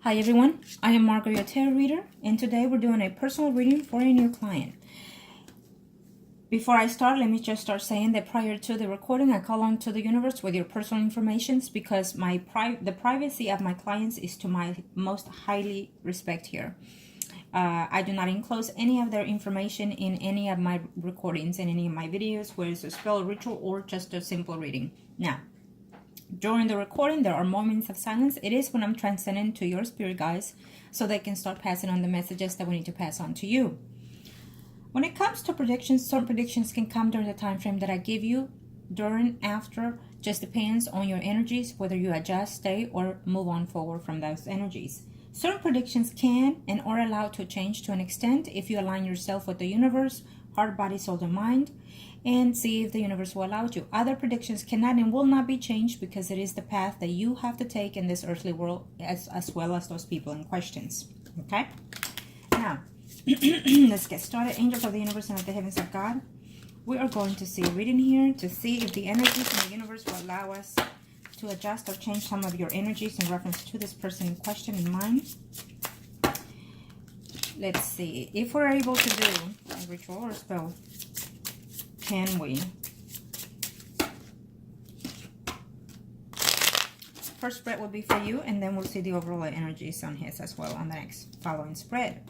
Hi everyone, I am Margourtarotreader, and today we're doing a personal reading for a new client. Before I start, let me just start saying that prior to the recording, I call on to the universe with your personal information because the privacy of my clients is to my most highly respect here. I do not enclose any of their information in any of my recordings, in any of my videos, whether it's a spell, ritual, or just a simple reading. Now, during the recording, there are moments of silence. It is when I'm transcending to your spirit guides so they can start passing on the messages that we need to pass on to you. When it comes to predictions, some predictions can come during the time frame that I give you, during, after, just depends on your energies, whether you adjust, stay, or move on forward from those energies. Certain predictions can and are allowed to change to an extent if you align yourself with the universe, heart, body, soul, and mind, and see if the universe will allow you. Other predictions cannot and will not be changed because it is the path that you have to take in this earthly world as well as those people in questions. Okay? Now, let's get started. Angels of the universe and of the heavens of God. We are going to see a reading here to see if the energies in the universe will allow us to adjust or change some of your energies in reference to this person in question in mind. Let's see. If we're able to do a ritual or spell, can we? First spread will be for you, and then we'll see the overall energies on his as well on the next following spread.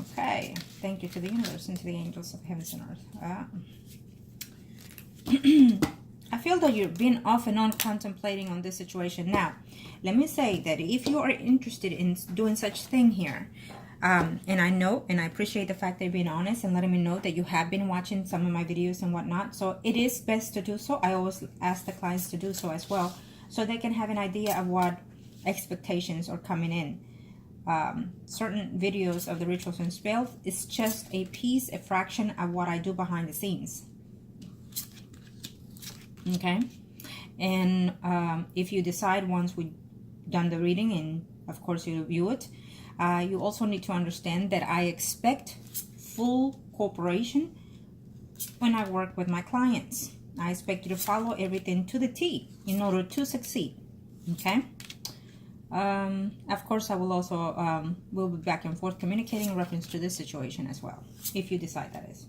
Okay. Thank you to the universe and to the angels of heavens and earth. I feel that you're being off and on contemplating on this situation. Now, let me say that if you are interested in doing such thing here, and I know and I appreciate the fact that you're being honest and letting me know that you have been watching some of my videos and whatnot, so it is best to do so. I always ask the clients to do so as well, so they can have an idea of what expectations are coming in. Certain videos of the rituals and spells is just a piece, a fraction of what I do behind the scenes. Okay, and if you decide once we've done the reading, and of course you review it, you also need to understand that I expect full cooperation when I work with my clients. I expect you to follow everything to the T in order to succeed. Okay. Of course, I will also we'll be back and forth communicating in reference to this situation as well, if you decide that is.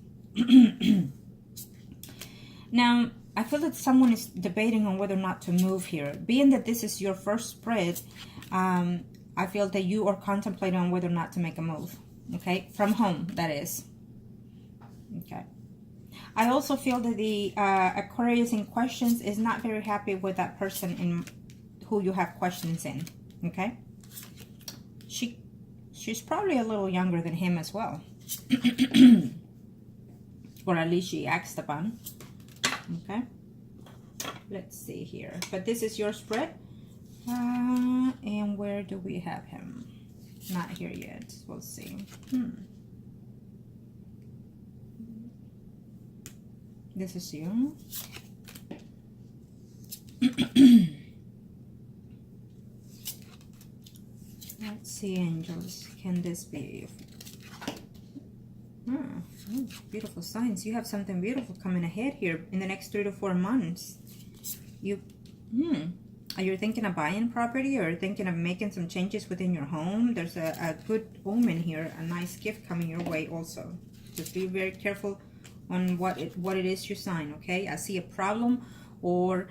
Now, I feel that someone is debating on whether or not to move here. Being that this is your first spread, I feel that you are contemplating on whether or not to make a move. Okay? From home, that is. Okay. I also feel that the Aquarius in questions is not very happy with that person in who you have questions in. Okay? She's probably a little younger than him as well. Or at least she acts upon. Okay, let's see here. But this is your spread. And where do we have him? Not here yet. We'll see. This is you. Let's see, angels. Can this be? Beautiful signs. You have something beautiful coming ahead here in the next 3 to 4 months. Are you thinking of buying property or thinking of making some changes within your home? There's a good omen here, a nice gift coming your way also. Just be very careful on what it is you sign. Okay, I see a problem or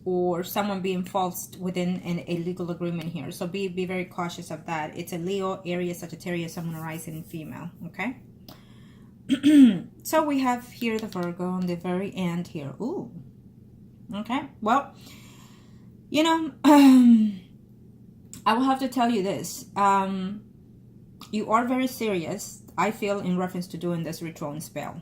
or someone being false within a legal agreement here. So be very cautious of that. It's a Leo, Aries, Sagittarius, someone rising female, okay? So we have here the Virgo on the very end here. Ooh, okay. Well, you know, I will have to tell you this. You are very serious, I feel, in reference to doing this ritual and spell.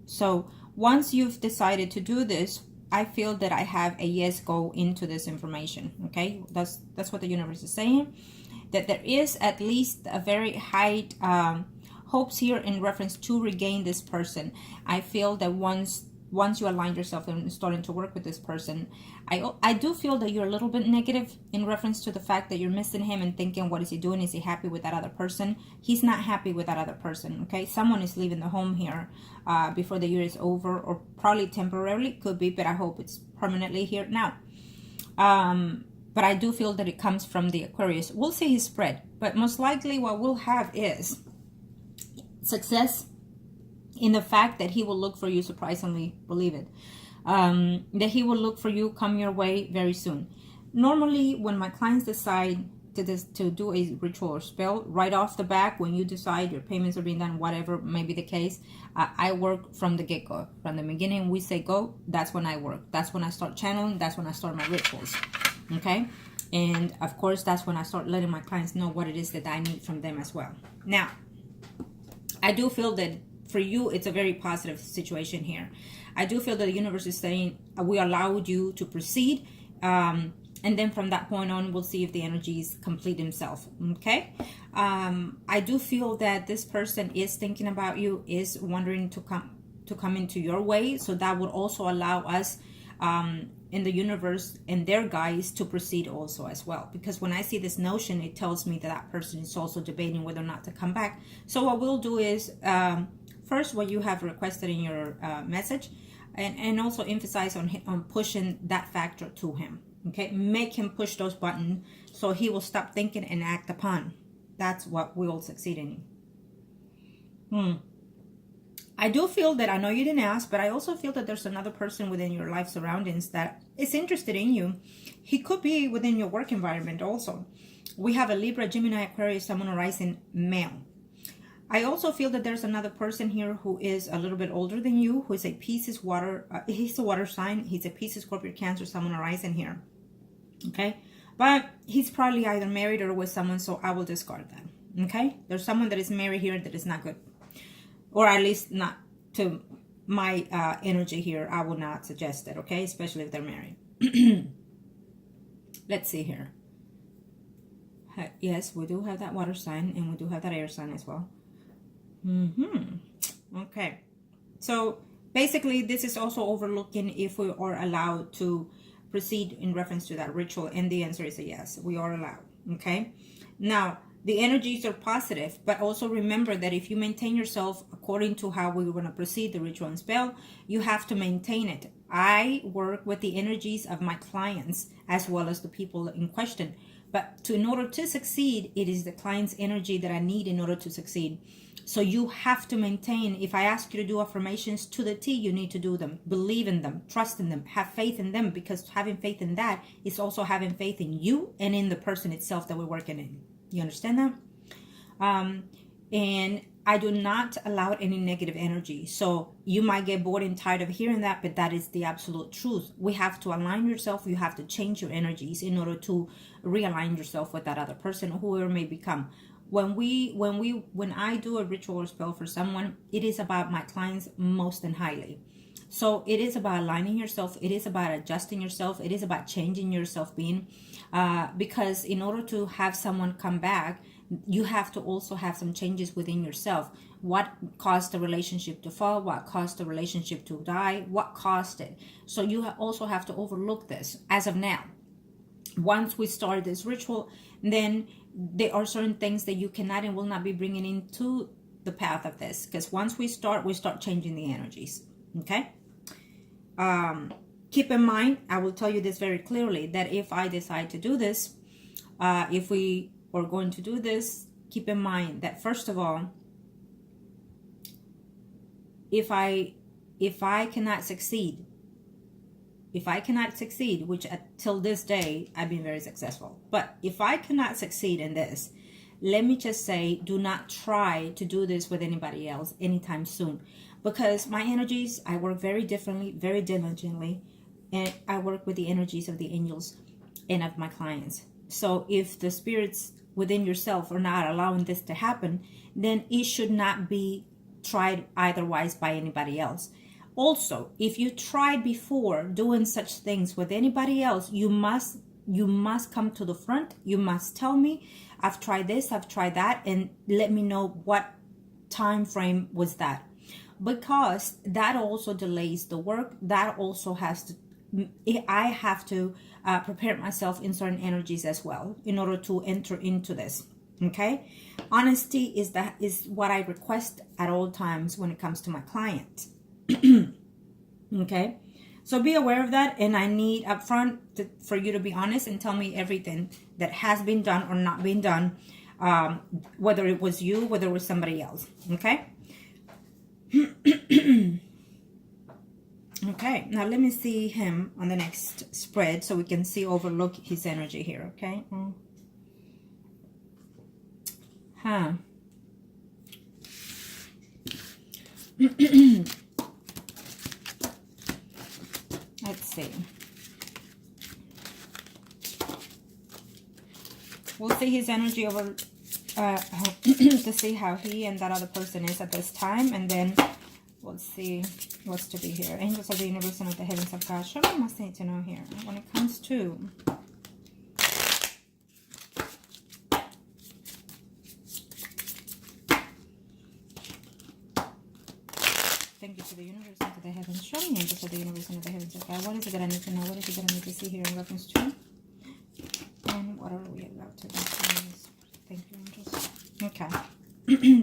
So once you've decided to do this, I feel that I have a yes go into this information. Okay, that's what the universe is saying, that there is at least a very high hopes here in reference to regain this person. I feel that once you align yourself and starting to work with this person, I do feel that you're a little bit negative in reference to the fact that you're missing him and thinking, what is he doing? Is he happy with that other person? He's not happy with that other person. Okay, someone is leaving the home here before the year is over, or probably temporarily, could be, but I hope it's permanently here. Now, but I do feel that it comes from the Aquarius. We'll see his spread, but most likely what we'll have is success in the fact that he will look for you, surprisingly, believe it, that he will look for you, come your way very soon. Normally, when my clients decide to do a ritual or spell, right off the back, when you decide your payments are being done, whatever may be the case, I work from the get-go. From the beginning, we say go, that's when I work. That's when I start channeling, that's when I start my rituals, okay? And of course, that's when I start letting my clients know what it is that I need from them as well. Now, I do feel that for you, it's a very positive situation here. I do feel that the universe is saying, we allowed you to proceed. And then from that point on, we'll see if the energies complete himself, okay? I do feel that this person is thinking about you, is wondering to come into your way. So that would also allow us in the universe and their guides to proceed also as well. Because when I see this notion, it tells me that person is also debating whether or not to come back. So what we'll do is, first, what you have requested in your message, and also emphasize on pushing that factor to him. Okay, make him push those buttons so he will stop thinking and act upon. That's what we will succeed in. I do feel that, I know you didn't ask, but I also feel that there's another person within your life surroundings that is interested in you. He could be within your work environment also. We have a Libra, Gemini, Aquarius, Sun, Moon, Rising, male. I also feel that there's another person here who is a little bit older than you, who is a Pisces water, he's a water sign. He's a Pisces, Scorpio, Cancer, Sun, Moon, Rising here. Okay, but he's probably either married or with someone, so I will discard that. Okay, there's someone that is married here that is not good, or at least not to my energy here. I would not suggest it, okay, especially if they're married. Let's see here. Yes, we do have that water sign, and we do have that air sign as well. Okay, so basically this is also overlooking if we are allowed to proceed in reference to that ritual, and the answer is a yes, we are allowed. Okay, now the energies are positive, but also remember that if you maintain yourself according to how we want to proceed the ritual and spell, you have to maintain it. I work with the energies of my clients as well as the people in question, but in order to succeed, it is the client's energy that I need in order to succeed. So you have to maintain. If I ask you to do affirmations to the T, you need to do them. Believe in them, trust in them, have faith in them, because having faith in that is also having faith in you and in the person itself that we're working in. You understand that? And I do not allow any negative energy. So you might get bored and tired of hearing that, but that is the absolute truth. We have to align yourself. You have to change your energies in order to realign yourself with that other person, whoever may become. When I do a ritual or spell for someone, it is about my clients most and highly. So it is about aligning yourself. It is about adjusting yourself. It is about changing your self-being. Because in order to have someone come back, you have to also have some changes within yourself. What caused the relationship to fall? What caused the relationship to die? What caused it? So you also have to overlook this as of now. Once we start this ritual, then there are certain things that you cannot and will not be bringing into the path of this, because once we start changing the energies. Okay, keep in mind, I will tell you this very clearly, that if I decide to do this, if we are going to do this, keep in mind that first of all, if I cannot succeed, which till this day, I've been very successful. But if I cannot succeed in this, let me just say, do not try to do this with anybody else anytime soon. Because my energies, I work very differently, very diligently. And I work with the energies of the angels and of my clients. So if the spirits within yourself are not allowing this to happen, then it should not be tried otherwise by anybody else. Also, if you tried before doing such things with anybody else, you must come to the front. You must tell me, I've tried this, I've tried that, and let me know what time frame was that. Because that also delays the work. That also I have to prepare myself in certain energies as well in order to enter into this. Okay? Honesty is what I request at all times when it comes to my client. Okay, So be aware of that, and I need upfront for you to be honest and tell me everything that has been done or not been done, whether it was you, whether it was somebody else, okay? Okay, now let me see him on the next spread so we can see, overlook his energy here, okay? Let's see. We'll see his energy over to see how he and that other person is at this time, and then we'll see what's to be here. Angels of the universe and of the heavens of God. Show me what must need to know here when it comes to thank you to the universe and to the heavens. Show me, angels of the universe and of the heavens of God. What is it that I need to know? What is it that I need to see here in reference to? And what are we allowed to do? Thank you, angels. Okay.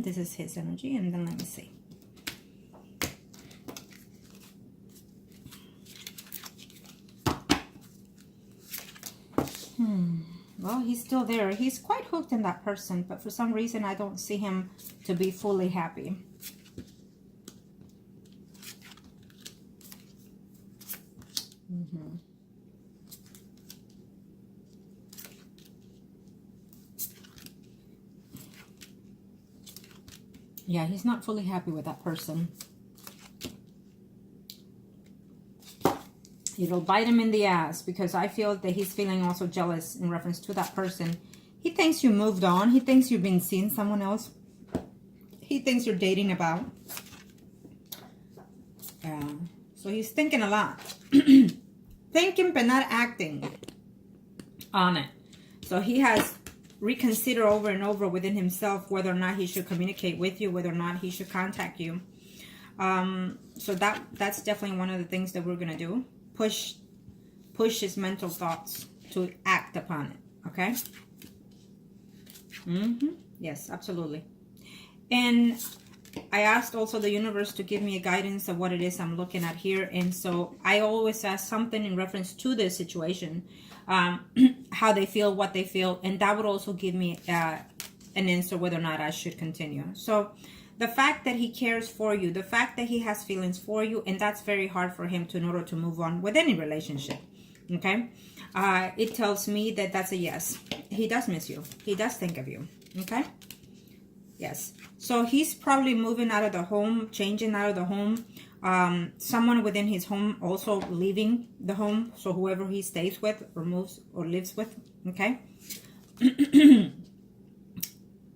This is his energy, and then let me see. Well, he's still there. He's quite hooked in that person, but for some reason I don't see him to be fully happy. Yeah, he's not fully happy with that person. It'll bite him in the ass, because I feel that he's feeling also jealous in reference to that person. He thinks you moved on. He thinks you've been seeing someone else. He thinks you're dating about. So he's thinking a lot. Thinking but not acting on it. So he has reconsidered over and over within himself whether or not he should communicate with you, whether or not he should contact you. So that's definitely one of the things that we're going to do. Push his mental thoughts to act upon it, okay? Yes, absolutely. And I asked also the universe to give me a guidance of what it is I'm looking at here. And so I always ask something in reference to this situation, how they feel, what they feel, and that would also give me an answer whether or not I should continue. So the fact that he cares for you, the fact that he has feelings for you, and that's very hard for him to, in order to move on with any relationship, okay? It tells me that that's a yes. He does miss you. He does think of you, okay? Yes. So he's probably moving out of the home, changing out of the home. Someone within his home also leaving the home. So whoever he stays with or moves or lives with, okay?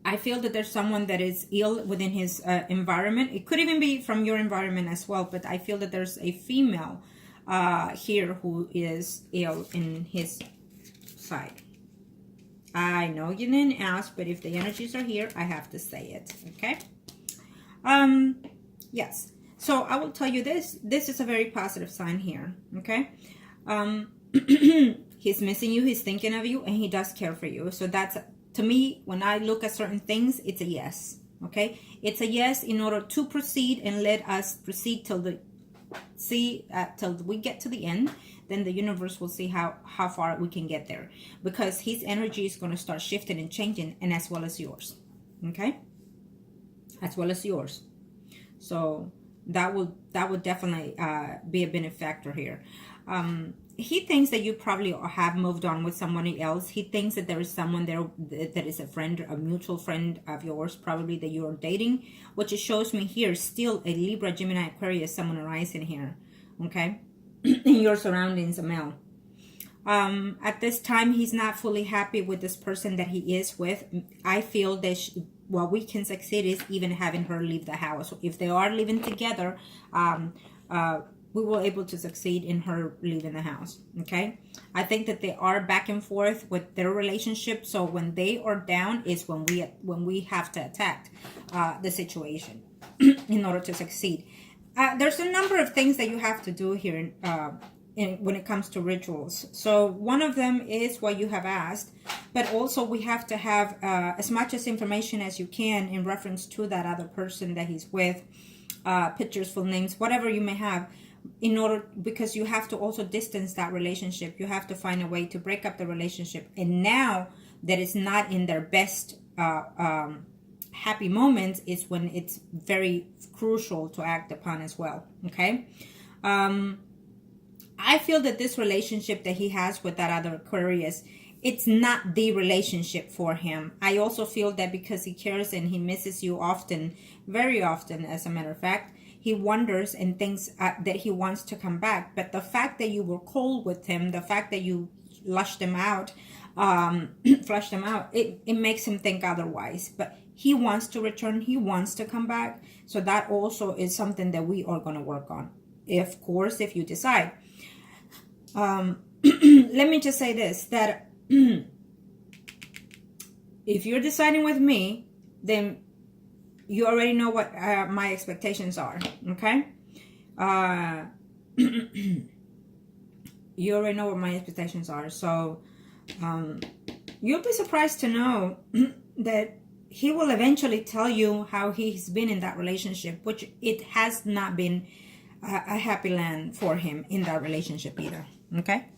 I feel that there's someone that is ill within his environment. It could even be from your environment as well, but I feel that there's a female here who is ill in his side. I know you didn't ask, but if the energies are here, I have to say it, okay? Yes. So I will tell you this. This is a very positive sign here, okay? He's missing you, he's thinking of you, and he does care for you. So that's, to me, when I look at certain things, it's a yes, okay? It's a yes in order to proceed, and let us proceed till till we get to the end. Then the universe will see how far we can get there, because his energy is going to start shifting and changing, and as well as yours, okay? As well as yours. So that will definitely be a benefactor here. He thinks that you probably have moved on with somebody else. He thinks that there is someone there that is a friend, a mutual friend of yours, probably that you are dating, which it shows me here still a Libra, Gemini, Aquarius, someone arising here, okay? In your surroundings, a male. At this time, he's not fully happy with this person that he is with. I feel that what we can succeed is even having her leave the house. If they are living together, we will able to succeed in her leaving the house, okay? I think that they are back and forth with their relationship. So when they are down is when we have to attack the situation in order to succeed. There's a number of things that you have to do here when it comes to rituals. So one of them is what you have asked, but also we have to have as much as information as you can in reference to that other person that he's with, pictures, full names, whatever you may have. because you have to also distance that relationship. You have to find a way to break up the relationship. And now that it's not in their best happy moments is when it's very crucial to act upon as well. Okay. I feel that this relationship that he has with that other Aquarius, it's not the relationship for him. I also feel that because he cares and he misses you often, very often, as a matter of fact, he wonders and thinks that he wants to come back. But the fact that you were cold with him, the fact that you flushed him out, it makes him think otherwise. But he wants to return. He wants to come back. So that also is something that we are going to work on. Of course, if you decide. Let me just say this, that if you're deciding with me, then you already know what my expectations are, okay? You already know what my expectations are. So you'll be surprised to know that he will eventually tell you how he's been in that relationship, which it has not been a happy land for him in that relationship either, okay?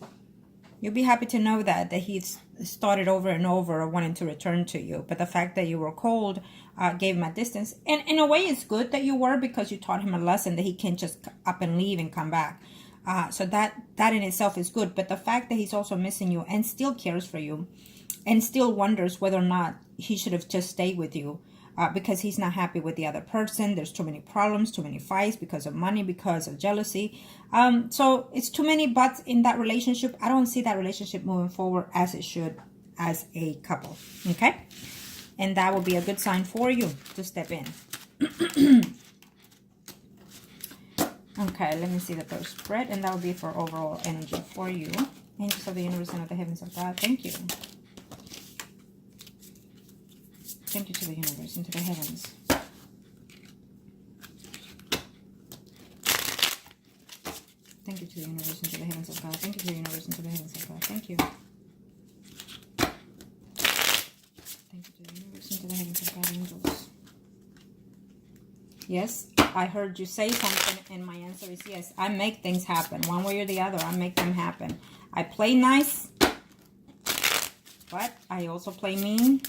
You'll be happy to know that he's started over and over wanting to return to you. But the fact that you were cold gave him a distance. And in a way, it's good that you were, because you taught him a lesson that he can't just up and leave and come back. So that in itself is good. But the fact that he's also missing you and still cares for you and still wonders whether or not he should have just stayed with you because he's not happy with the other person. There's too many problems, too many fights because of money, because of jealousy. So it's too many buts in that relationship. I don't see that relationship moving forward as it should as a couple. Okay? And that will be a good sign for you to step in. Okay, let me see the first spread. And that will be for overall energy for you. Angels of the universe and of the heavens of God. Thank you. Thank you to the universe and to the heavens. Thank you to the universe and to the heavens of God. Thank you to the universe and to the heavens of God. Thank you. Thank you to the universe and to the heavens of God, angels. Yes, I heard you say something, and my answer is yes. I make things happen. One way or the other, I make them happen. I play nice, but I also play mean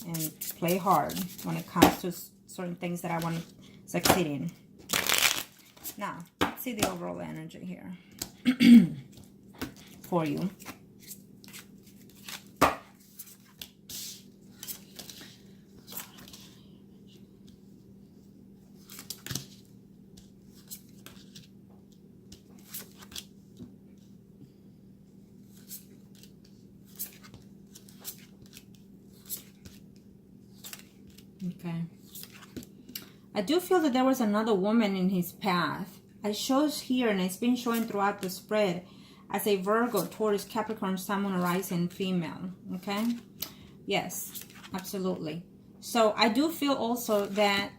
and play hard when it comes to certain things that I want to succeed in. Now, let's see the overall energy here for you. Okay. I do feel that there was another woman in his path. It shows here, and it's been showing throughout the spread, as a Virgo, Taurus, Capricorn, Sun, Moon, Rising female. Okay? Yes, absolutely. So I do feel also that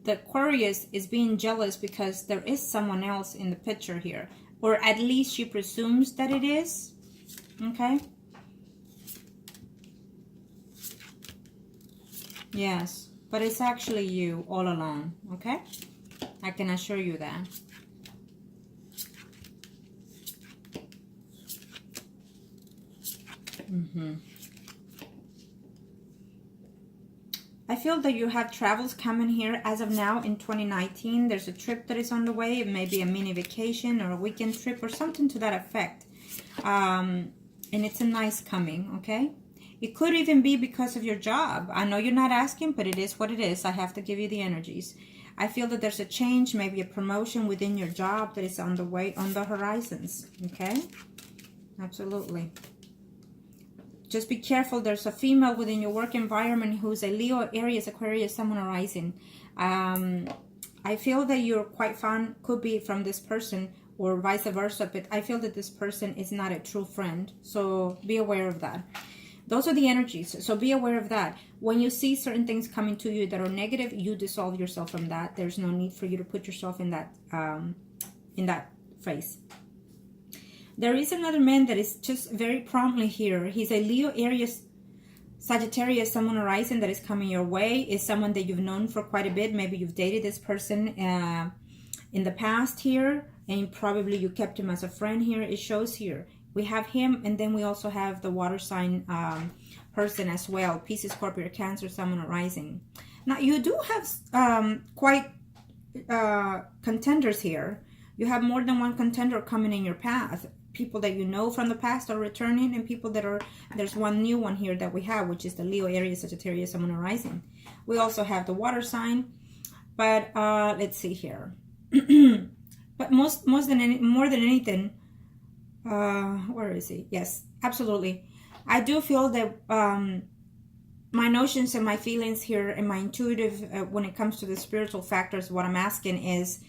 the Aquarius is being jealous because there is someone else in the picture here. Or at least she presumes that it is. Okay? Yes. But it's actually you all along, okay? I can assure you that. I feel that you have travels coming here as of now in 2019. There's a trip that is on the way. It may be a mini vacation or a weekend trip or something to that effect. And it's a nice coming, okay? It could even be because of your job. I know you're not asking, but it is what it is. I have to give you the energies. I feel that there's a change, maybe a promotion within your job that is on the way, on the horizons. Okay? Absolutely. Just be careful. There's a female within your work environment who's a Leo, Aries, Aquarius, Sun, Moon, Rising. I feel that you're quite fond, could be from this person or vice versa, but I feel that this person is not a true friend. So be aware of that. Those are the energies, so be aware of that. When you see certain things coming to you that are negative, you dissolve yourself from that. There's no need for you to put yourself in that phase. There is another man that is just very promptly here. He's a Leo, Aries, Sagittarius, Sun, Moon, Rising that is coming your way. Is someone that you've known for quite a bit. Maybe you've dated this person in the past here, and probably you kept him as a friend here. It shows here. We have him, and then we also have the water sign person as well. Pisces, Scorpio, Cancer, Sun, or Rising. Now, you do have quite contenders here. You have more than one contender coming in your path. People that you know from the past are returning, and people that are, there's one new one here that we have, which is the Leo, Aries, Sagittarius, Sun, or Rising. We also have the water sign, but let's see here. But more than anything, where is he? Yes, absolutely. I do feel that my notions and my feelings here and my intuitive, when it comes to the spiritual factors, what I'm asking is,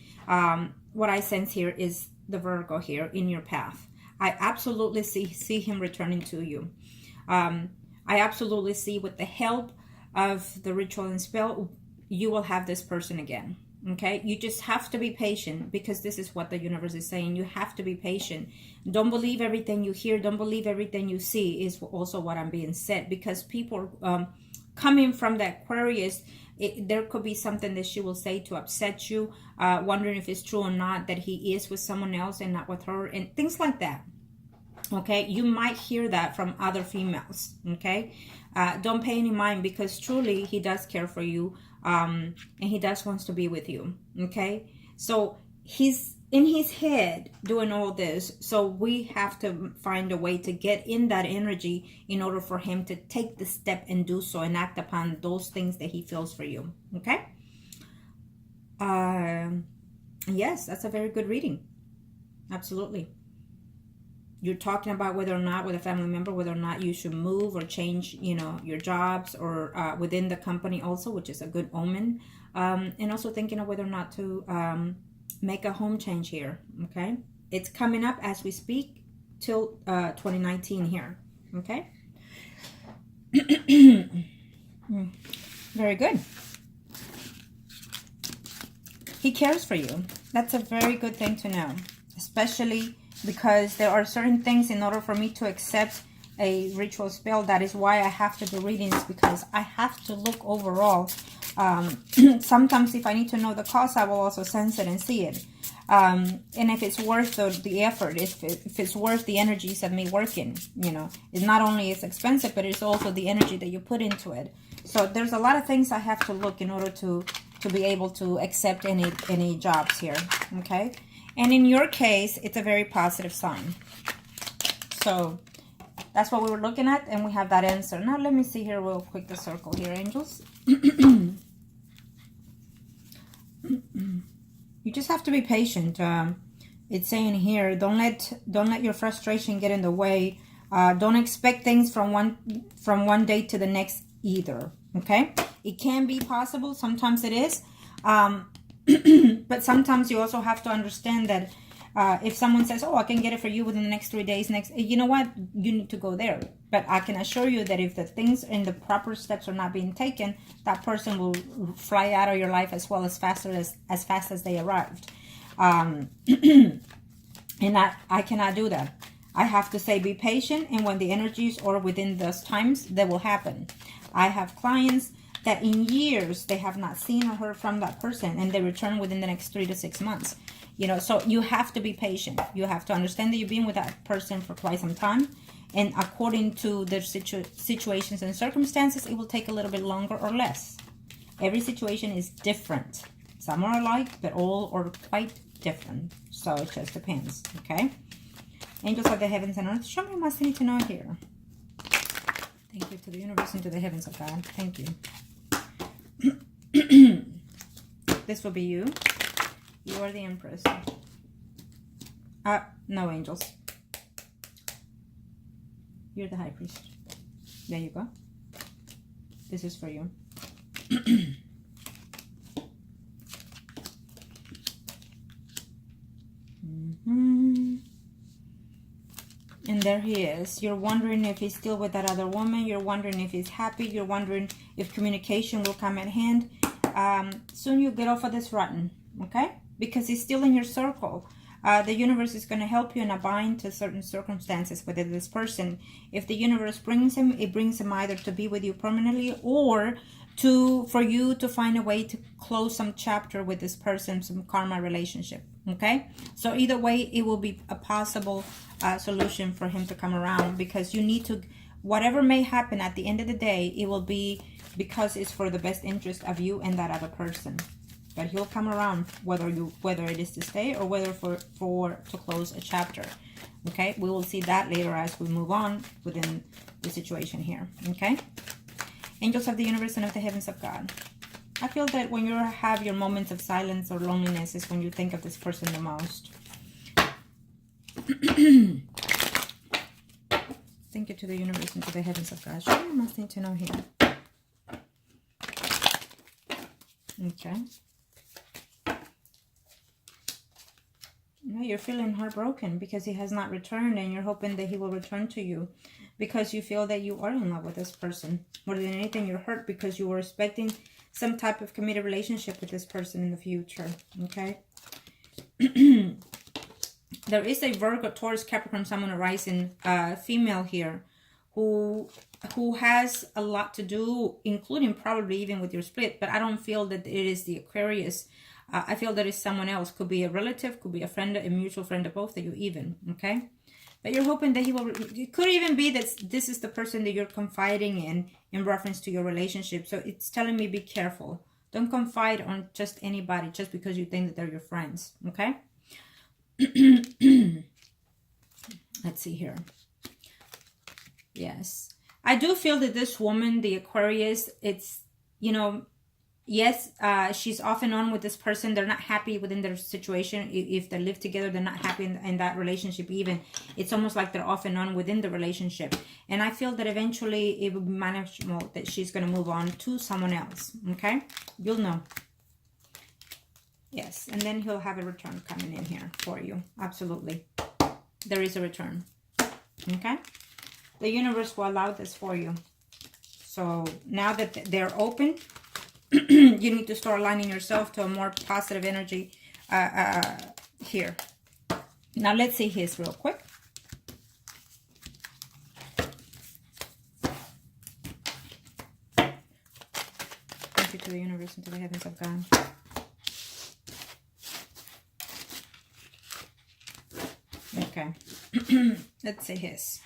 what I sense here is the Virgo here in your path. I absolutely see him returning to you. I absolutely see, with the help of the ritual and spell, you will have this person again. Okay, you just have to be patient, because this is what the universe is saying. You have to be patient. Don't believe everything you hear. Don't believe everything you see, is also what I'm being said, because people coming from the Aquarius, there could be something that she will say to upset you, wondering if it's true or not, that he is with someone else and not with her, and things like that. Okay, you might hear that from other females. Okay, don't pay any mind, because truly he does care for you, and he does wants to be with you. Okay, so he's in his head doing all this, so we have to find a way to get in that energy in order for him to take the step and do so and act upon those things that he feels for you. Okay, yes, that's a very good reading. Absolutely. You're talking about whether or not, with a family member, whether or not you should move or change, you know, your jobs, or within the company also, which is a good omen. And also thinking of whether or not to make a home change here. Okay, it's coming up as we speak till 2019 here. Okay. Very good. He cares for you. That's a very good thing to know, especially because there are certain things, in order for me to accept a ritual spell, that is why I have to do readings, because I have to look overall. Sometimes if I need to know the cause, I will also sense it and see it. And if it's worth the effort, if it's worth the energies of me working, you know, it's not only it's expensive, but it's also the energy that you put into it. So there's a lot of things I have to look in order to be able to accept any jobs here. Okay. And in your case, it's a very positive sign. So that's what we were looking at, and we have that answer. Now let me see here real quick the circle here, angels. You just have to be patient. It's saying here, don't let your frustration get in the way. Don't expect things from one day to the next either. Okay, it can be possible. Sometimes it is. But sometimes you also have to understand that if someone says, oh, I can get it for you within the next 3 days, you know what, you need to go there. But I can assure you that if the things and the proper steps are not being taken, that person will fly out of your life as fast as they arrived. And I cannot do that. I have to say be patient, and when the energies are within those times, they will happen. I have clients that in years they have not seen or heard from that person, and they return within the next 3 to 6 months. You know, so you have to be patient. You have to understand that you've been with that person for quite some time, and according to their situations and circumstances, it will take a little bit longer or less. Every situation is different. Some are alike, but all are quite different. So it just depends. Okay, angels of the heavens and earth, show me what I need to know here. Thank you to the universe and to the heavens of God. Thank you. This will be you. You are the Empress. No, angels. You're the High Priest. There you go. This is for you. And there he is. You're wondering if he's still with that other woman. You're wondering if he's happy. You're wondering if communication will come at hand. Soon you get off of this rotten, okay? Because he's still in your circle. The universe is going to help you in a bind to certain circumstances with this person. If the universe brings him, it brings him either to be with you permanently or for you to find a way to close some chapter with this person, some karma relationship. Okay, so either way, it will be a possible solution for him to come around, because you need to, whatever may happen at the end of the day, it will be because it's for the best interest of you and that other person. But he'll come around, whether it is to stay or whether to close a chapter. Okay, we will see that later as we move on within the situation here. Okay, angels of the universe and of the heavens of God. I feel that when you have your moments of silence or loneliness is when you think of this person the most. Thank you to the universe and to the heavens of God. Show me most need to know here. Okay. No, you're feeling heartbroken because he has not returned, and you're hoping that he will return to you because you feel that you are in love with this person. More than anything, you're hurt because you were expecting some type of committed relationship with this person in the future. Okay. There is a Virgo, Taurus, Capricorn, Sun, Moon, Rising female here who has a lot to do, including probably even with your split, but I don't feel that it is the Aquarius. I feel that it's someone else. Could be a relative, could be a friend, a mutual friend of both of you even, okay? But you're hoping that he will, it could even be that this is the person that you're confiding in reference to your relationship. So it's telling me be careful. Don't confide on just anybody just because you think that they're your friends, okay? Let's see here. Yes. I do feel that this woman, the Aquarius, it's, you know, yes, she's off and on with this person. They're not happy within their situation. If they live together, they're not happy in that relationship even. It's almost like they're off and on within the relationship. And I feel that eventually it will be manageable, that she's going to move on to someone else. Okay? You'll know. Yes. And then he'll have a return coming in here for you. Absolutely. There is a return. Okay? The universe will allow this for you. So now that they're open, you need to start aligning yourself to a more positive energy here. Now let's see his real quick. Thank you to the universe and to the heavens of God. Okay. Let's see his.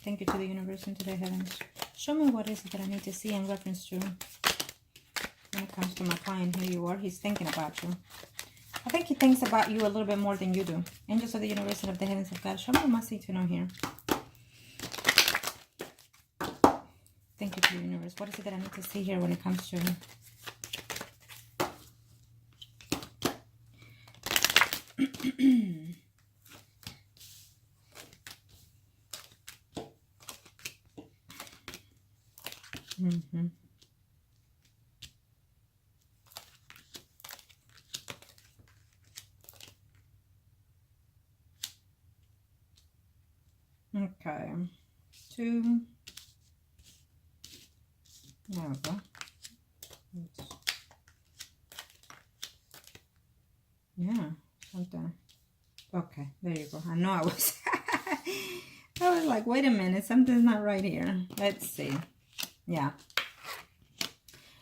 Thank you to the universe and to the heavens. Show me what is it that I need to see in reference to when it comes to my client. Here you are. He's thinking about you. I think he thinks about you a little bit more than you do. Angels of the universe and of the heavens of God. Show me what I must need to know here. Thank you to the universe. What is it that I need to see here when it comes to Okay. 2. There we go. Yeah, something. Okay, there you go. I know I was I was like, wait a minute, something's not right here. Let's see. Yeah.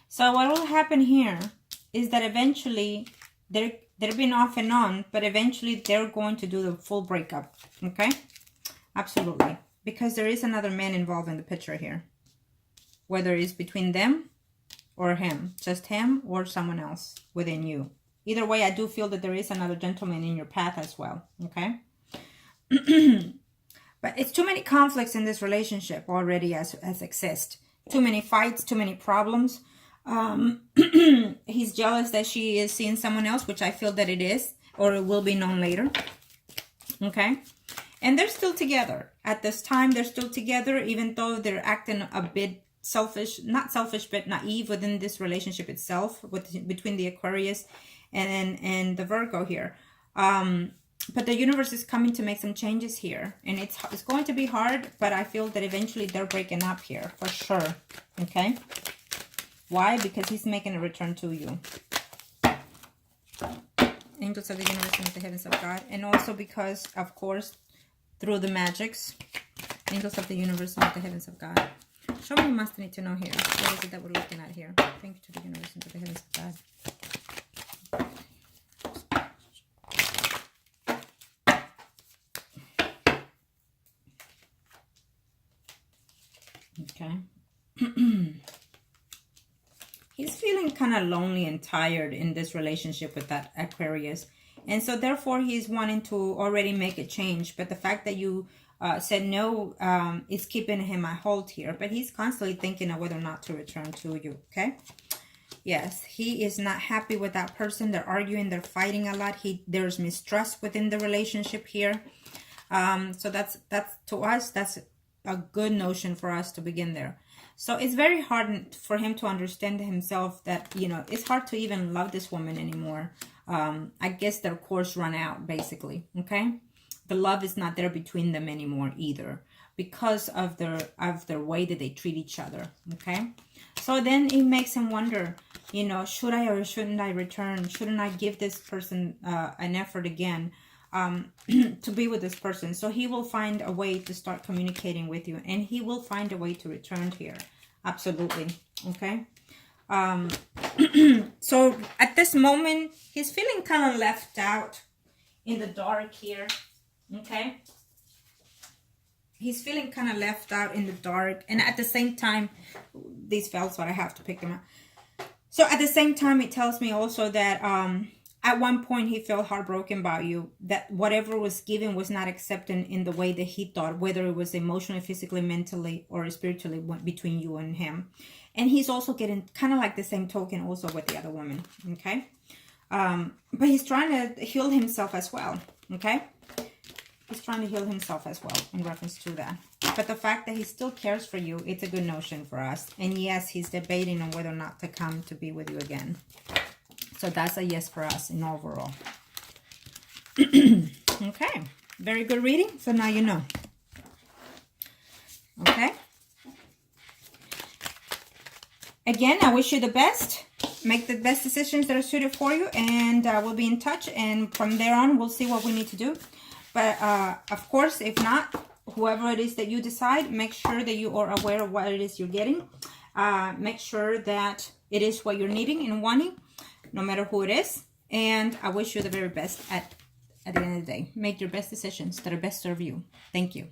So what will happen here is that eventually they're being off and on, but eventually they're going to do the full breakup. Okay? Absolutely. Because there is another man involved in the picture here. Whether it's between them or him. Just him or someone else within you. Either way, I do feel that there is another gentleman in your path as well. Okay? But it's too many conflicts in this relationship already as exist. Too many fights, too many problems. He's jealous that she is seeing someone else, which I feel that it is, or it will be known later. Okay? And they're still together. At this time, they're still together, even though they're acting a bit selfish, not selfish, but naive within this relationship itself, between the Aquarius and the Virgo here. But the universe is coming to make some changes here. And it's going to be hard, but I feel that eventually they're breaking up here, for sure. Okay? Why? Because he's making a return to you. Angels of the universe and the heavens of God. And also because, of course, through the magics. Angels of the universe and the heavens of God. Show me what you must need to know here. What is it that we're looking at here? Thank you to the universe and to the heavens of God. Okay. He's feeling kind of lonely and tired in this relationship with that Aquarius. And so therefore he's wanting to already make a change. But the fact that you said no is keeping him at hold here. But he's constantly thinking of whether or not to return to you. Okay. Yes, he is not happy with that person. They're arguing. They're fighting a lot. There's mistrust within the relationship here. So that's to us, that's a good notion for us to begin there. So it's very hard for him to understand himself that, you know, it's hard to even love this woman anymore. I guess their course run out, basically. Okay. The love is not there between them anymore either, because of their way that they treat each other. Okay. So then it makes him wonder, you know, should I or shouldn't I return? Shouldn't I give this person an effort again to be with this person? So he will find a way to start communicating with you, and he will find a way to return here. Absolutely. Okay. So at this moment, he's feeling kind of left out in the dark here. Okay. He's feeling kind of left out in the dark. And at the same time, these fell, so I have to pick them up. So at the same time, it tells me also that at one point he felt heartbroken about you, that whatever was given was not accepted in the way that he thought, whether it was emotionally, physically, mentally, or spiritually between you and him. And he's also getting kind of like the same token also with the other woman. Okay. But he's trying to heal himself as well. Okay. He's trying to heal himself as well in reference to that. But the fact that he still cares for you, it's a good notion for us. And yes, he's debating on whether or not to come to be with you again. So that's a yes for us in overall. Okay. Very good reading. So now you know. Okay. Again, I wish you the best. Make the best decisions that are suited for you. And we'll be in touch. And from there on, we'll see what we need to do. But, of course, if not, whoever it is that you decide, make sure that you are aware of what it is you're getting. Make sure that it is what you're needing and wanting, no matter who it is. And I wish you the very best at the end of the day. Make your best decisions that are best serve you. Thank you.